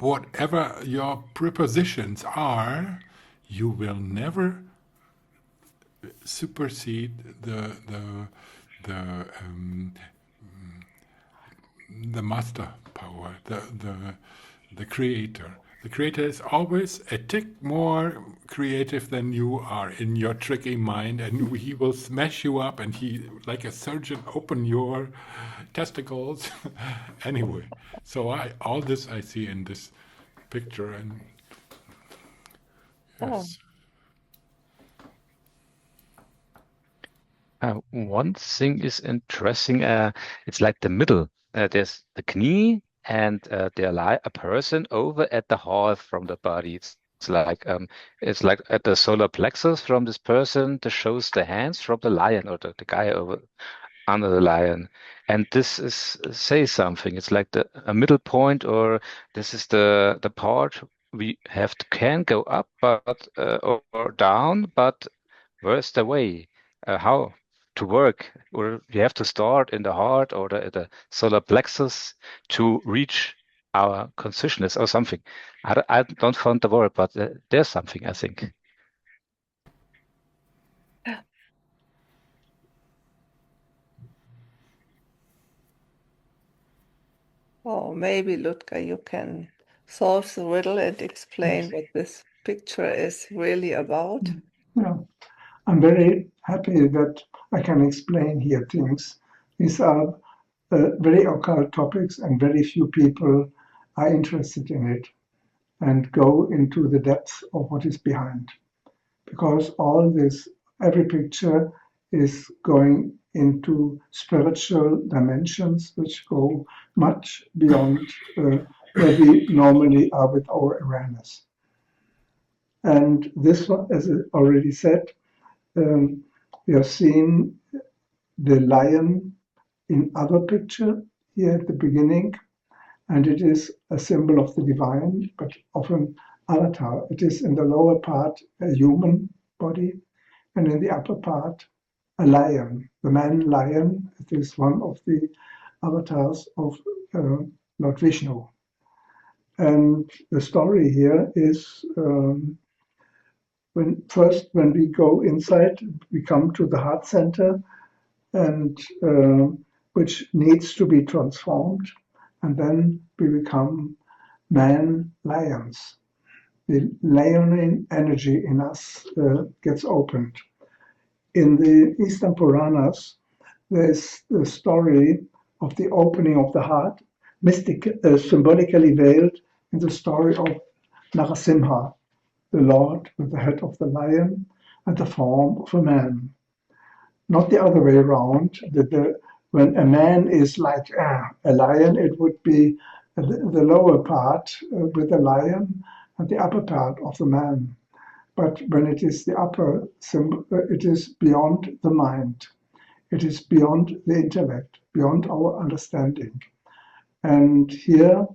whatever your prepositions are, you will never supersede the master power, the creator. The creator is always a tick more creative than you are in your tricky mind, and he will smash you up, and he, like a surgeon, open your testicles. Anyway, so all this I see in this picture, and yes. One thing is interesting. It's like the middle. There's the knee, and there lie a person over at the heart from the body. It's like at the solar plexus from this person that shows the hands from the lion, or the guy over under the lion. And this is say something. It's like a middle point, or this is the part we can go up, but or down, but where's the way? How to work? Or you have to start in the heart or the solar plexus to reach our consciousness or something. I don't find the word, but there's something, I think. Oh, maybe Ludger, you can solve the riddle and explain what this picture is really about. Yeah, I'm very happy that I can explain here things. These are very occult topics, and very few people are interested in it and go into the depth of what is behind. Because all this, every picture is going into spiritual dimensions which go much beyond where we normally are with our awareness. And this one, as I already said, we have seen the lion in other picture here at the beginning, and it is a symbol of the divine, but of an avatar. It is in the lower part a human body, and in the upper part a lion. The man lion, it is one of the avatars of Lord Vishnu. And the story here is when we go inside, we come to the heart center, and which needs to be transformed, and then we become man lions. The leonine energy in us gets opened. In the Eastern Puranas, there's the story of the opening of the heart, symbolically veiled in the story of Narasimha, the Lord with the head of the lion and the form of a man. Not the other way around. When a man is like a lion, it would be the lower part with the lion and the upper part of the man. But when it is the upper symbol, it is beyond the mind. It is beyond the intellect, beyond our understanding. And here,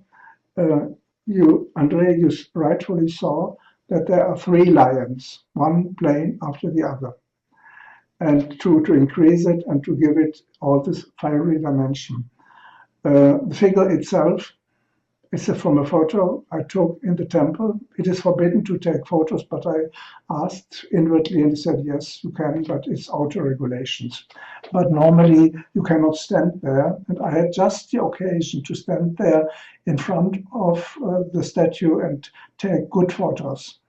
Andre, you rightfully saw that there are three lions, one plane after the other. And to increase it and to give it all this fiery dimension. The figure itself is from a photo I took in the temple. It is forbidden to take photos, but I asked inwardly and he said, yes, you can, but it's auto regulations. But normally you cannot stand there. And I had just the occasion to stand there in front of the statue and take good photos.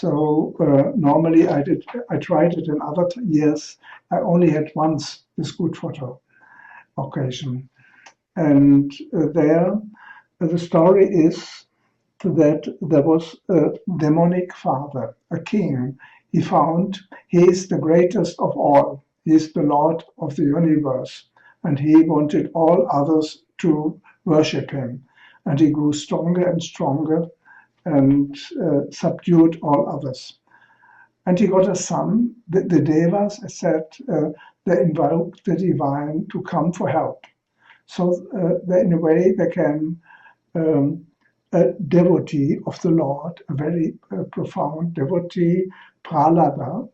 Normally I tried it in other years. I only had once this good photo occasion. And there, the story is that there was a demonic father, a king. He is the greatest of all. He is the Lord of the universe. And he wanted all others to worship him. And he grew stronger and stronger and subdued all others. And he got a son. The Devas said they invoked the divine to come for help. So in a way they can, a devotee of the Lord, a very profound devotee, Prahlada,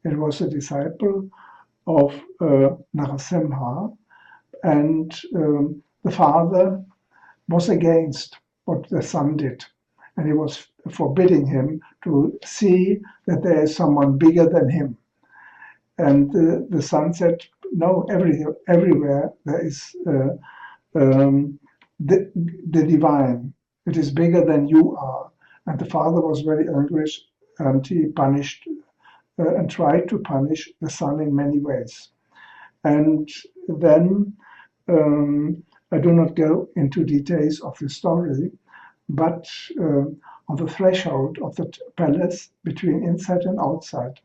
it was a disciple of Narasimha, and the father was against what the son did. And he was forbidding him to see that there is someone bigger than him. And the son said, no, everywhere there is the divine. It is bigger than you are. And the father was very angry, and he punished and tried to punish the son in many ways. And then I do not go into details of the story, but on the threshold of the palace between inside and outside,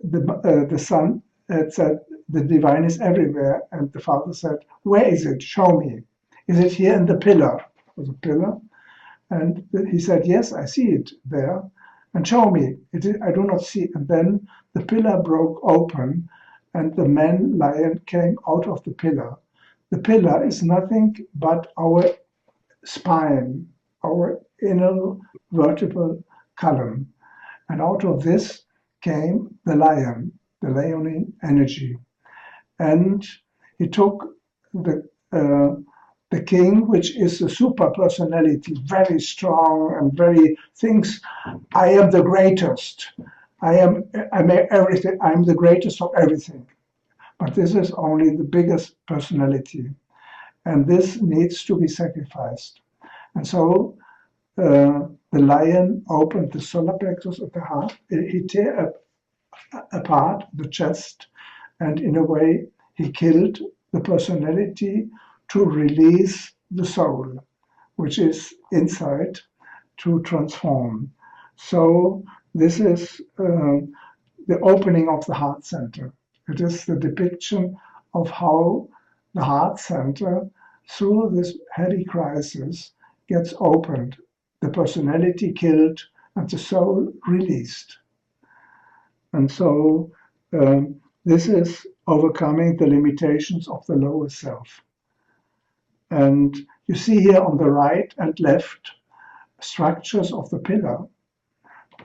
the son had said, the divine is everywhere, and the father said, where is it? Show me. Is it here in the pillar? It was a pillar. And he said, yes, I see it there. And show me. I do not see. And then the pillar broke open, and the man lion came out of the pillar. The pillar is nothing but our spine, our inner vertebral column. And out of this came the lion, the leonine energy. And he took the the king, which is the super personality, very strong and very thinks, I am the greatest. I'm everything. I'm the greatest of everything. But this is only the biggest personality, and this needs to be sacrificed. And so the lion opened the solar plexus of the heart. He tear apart the chest, and in a way, he killed the personality to release the soul, which is inside, to transform. So this is the opening of the heart center. It is the depiction of how the heart center, through this heavy crisis, gets opened, the personality killed, and the soul released. And so this is overcoming the limitations of the lower self. And you see here on the right and left structures of the pillar.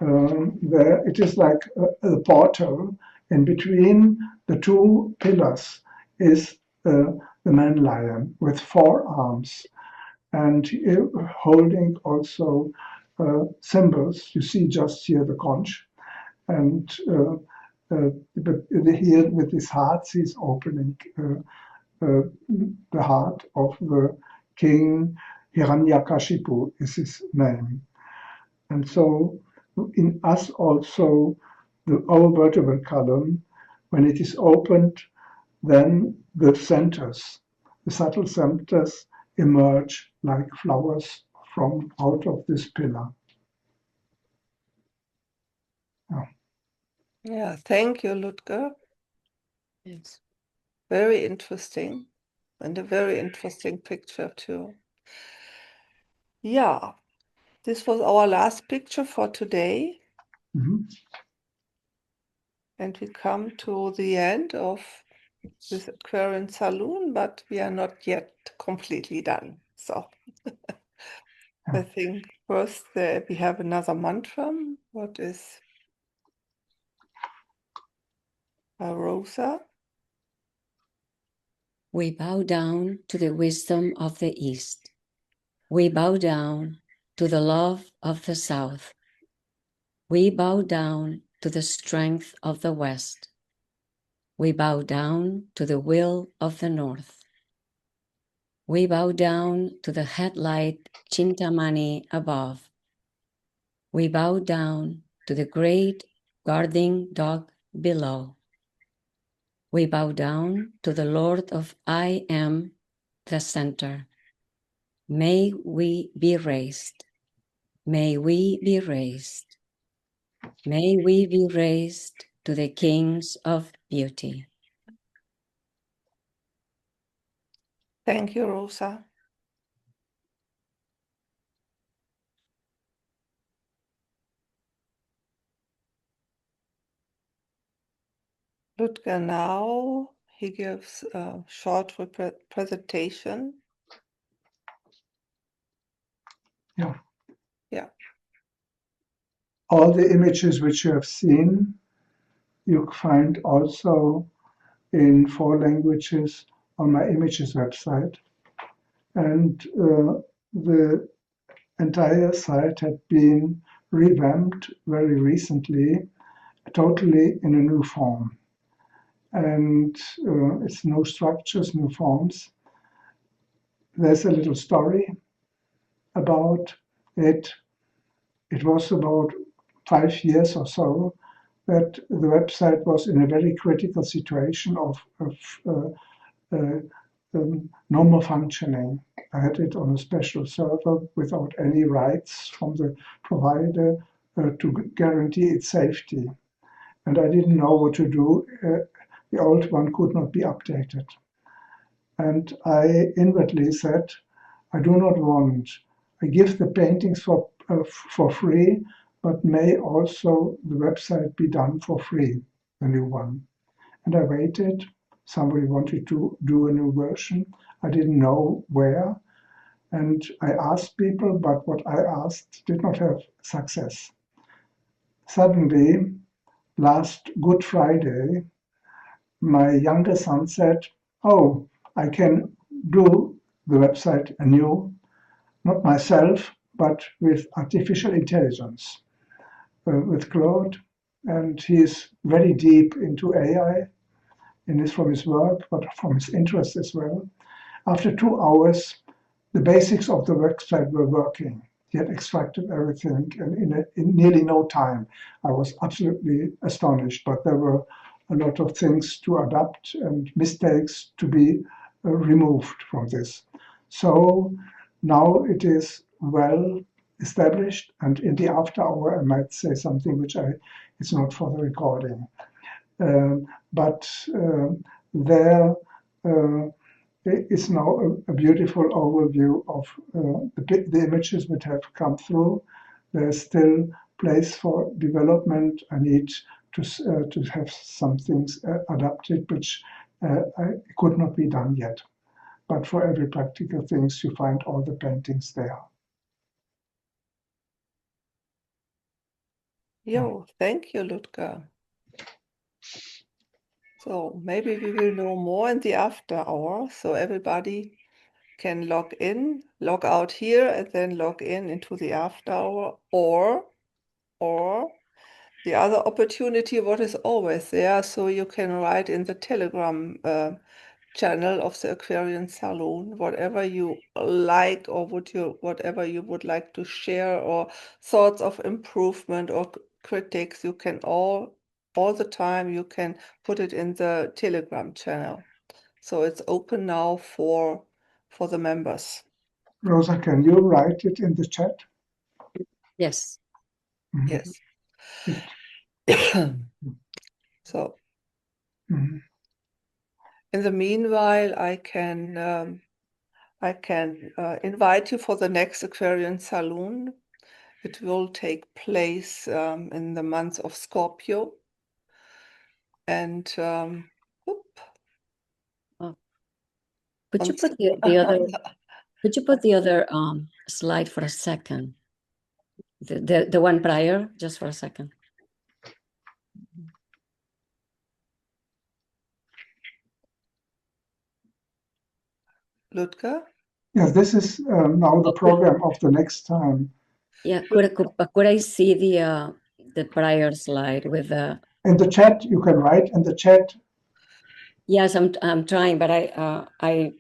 There it is like a portal. In between the two pillars is the man lion with 4 arms and holding also symbols. You see just here the conch, and but here with his heart he's opening the heart of the king. Hiranyakashipu is his name. And so in us also, our vertebral column, when it is opened, then the centers, the subtle centers emerge like flowers from out of this pillar. Yeah, thank you, Ludger. Yes. Very interesting, and a very interesting picture too. Yeah, this was our last picture for today. Mhm. And we come to the end of this Aquarian Salon, but we are not yet completely done. So I think first we have another mantra. What is Rosa? We bow down to the wisdom of the East. We bow down to the love of the South. We bow down to the strength of the West. We bow down to the will of the North. We bow down to the headlight Chintamani above. We bow down to the great guarding dog below. We bow down to the Lord of I Am, the center. May we be raised. May we be raised. May we be raised to the kings of beauty. Thank you, Rosa. Ludger now, he gives a short presentation. Yeah. Yeah. All the images which you have seen, you find also in 4 languages on my images website. And the entire site had been revamped very recently, totally in a new form. And it's no structures, no forms. There's a little story about it. It was about 5 years or so that the website was in a very critical situation of normal functioning. I had it on a special server without any rights from the provider to guarantee its safety. And I didn't know what to do. The old one could not be updated. And I inwardly said, I do not want, I give the paintings for free, but may also the website be done for free, the new one. And I waited. Somebody wanted to do a new version. I didn't know where. And I asked people, but what I asked did not have success. Suddenly, last Good Friday, my younger son said, oh, I can do the website anew, not myself, but with artificial intelligence, with Claude, and he is very deep into AI, and is from his work, but from his interest as well. After 2 hours, the basics of the website were working. He had extracted everything, and in nearly no time, I was absolutely astonished. But there were a lot of things to adapt and mistakes to be removed from this. So now it is well established, and in the after hour, I might say something which it's not for the recording. But there is now a beautiful overview of the images which have come through. There's still place for development. I need to have some things adapted, which could not be done yet. But for every practical things, you find all the paintings there. Yo, thank you, Ludger. So maybe we will know more in the after hour, so everybody can log in, log out here, and then log in into the after hour, or the other opportunity, what is always there, so you can write in the Telegram channel of the Aquarian Salon, whatever you like, or whatever you would like to share, or thoughts of improvement or critics, you can all the time you can put it in the Telegram channel. So it's open now for the members. Rosa, can you write it in the chat? Yes. Yes. So in the meanwhile, I can invite you for the next Aquarian Salon. It will take place in the month of Scorpio. And Could you put the other? Could you put the other slide for a second? The one prior, just for a second. Ludger? Yes, this is now the program of the next time. Yeah, could I see the prior slide with the? In the chat, you can write in the chat. Yes, I'm trying, but I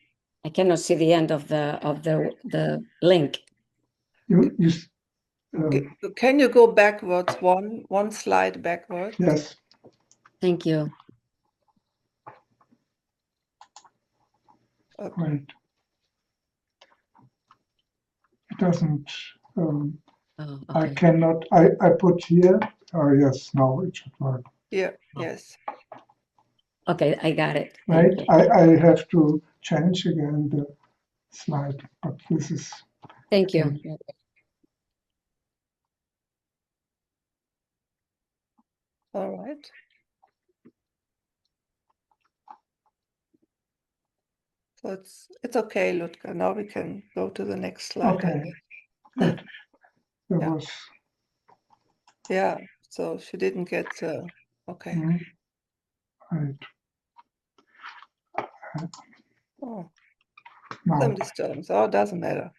cannot see the end of the link. Can you go backwards one slide backwards? Yes. Thank you. Right. It doesn't. Okay. I cannot. I put here. Oh yes, now it should work. Yeah. Yes. Okay, I got it. Right. I have to change again the slide, but this is. Thank you. All right. So it's okay, Ludger. Now we can go to the next slide. Okay. Good. There was. Yeah. So she didn't get. Okay. Right. Oh. Now. Some disturbance. Oh, it doesn't matter.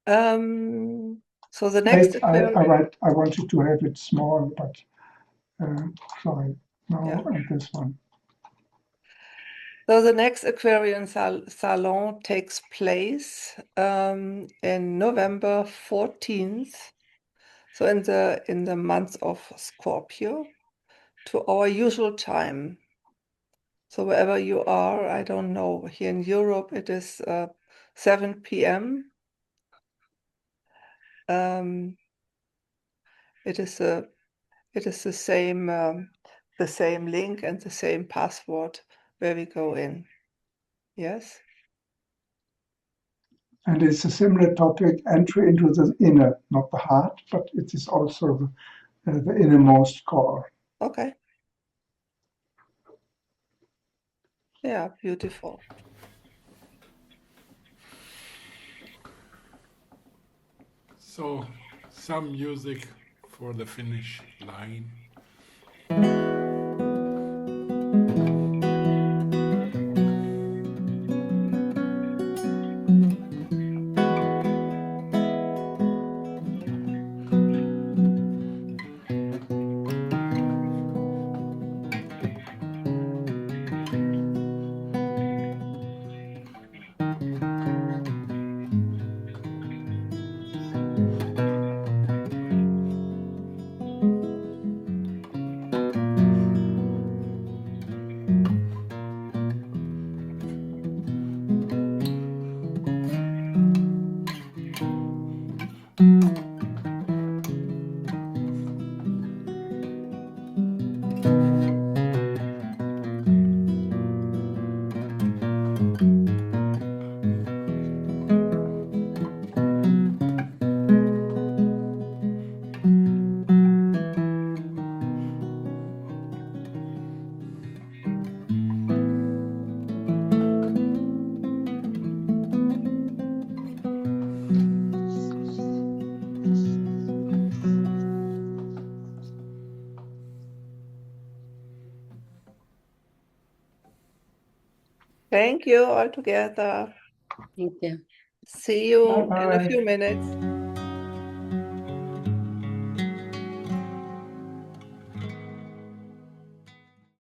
So the next Aquarian. I wanted to have it small, but sorry. No, yeah. and this one. So the next Aquarian Salon takes place in November 14th. So in the month of Scorpio, to our usual time. So wherever you are, I don't know. Here in Europe, it is 7 p.m. It is the same link and the same password where we go in. Yes. And it's a similar topic: entry into the inner, not the heart, but it is also the innermost core. Okay. Yeah, beautiful. So, some music for the finish line. Thank you all together. Thank you. See you in a Bye-bye. few minutes.